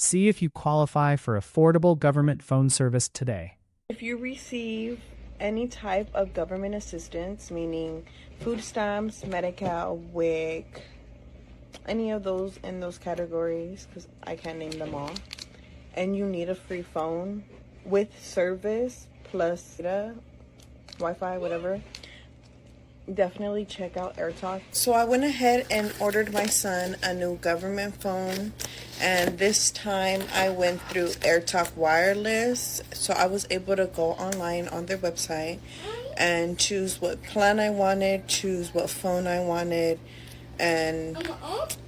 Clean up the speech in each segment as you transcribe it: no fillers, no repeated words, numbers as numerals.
See if you qualify for affordable government phone service today. If you receive any type of government assistance, meaning food stamps, Medi-Cal, WIC, any of those in those categories, because I can't name them all, and you need a free phone with service plus data, Wi-Fi, whatever, definitely check out AirTalk. So I went ahead and ordered my son a new government phone, and this time I went through AirTalk Wireless. So I was able to go online on their website and choose what plan I wanted, choose what phone I wanted, and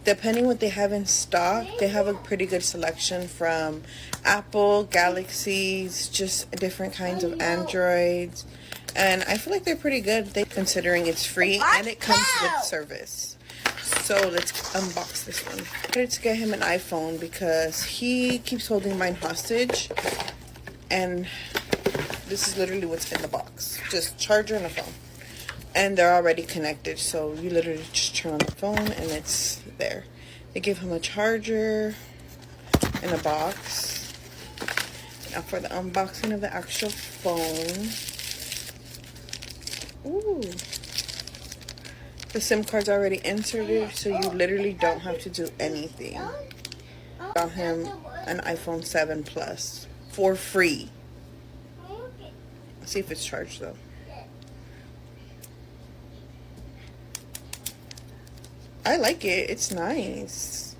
depending what they have in stock, they have a pretty good selection from Apple, Galaxies, just different kinds of Androids. And I feel like they're pretty good, considering it's free and it comes with service. So let's unbox this one. I wanted to get him an iPhone because he keeps holding mine hostage. And this is literally what's in the box. Just charger and a phone. And they're already connected, so you literally just turn on the phone and it's there. They give him a charger in a box. Now for the unboxing of the actual phone. Ooh. The SIM card's already inserted, so you literally don't have to do anything. Got him an iPhone 7 Plus for free. Let's see if it's charged though. I like it. It's nice.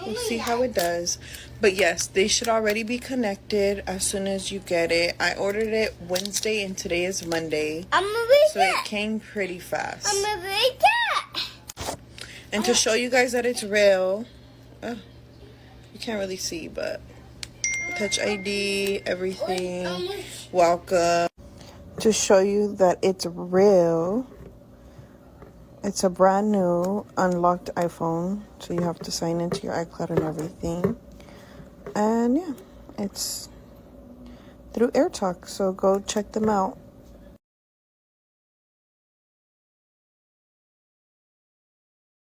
We'll see how it does. But yes, they should already be connected as soon as you get it. I ordered it Wednesday and today is Monday. So it came pretty fast. And to show you guys that it's real, you can't really see, but Touch ID, everything, welcome. To show you that it's real, it's a brand new unlocked iPhone, so you have to sign into your iCloud and everything. And yeah, it's through AirTalk, so go check them out.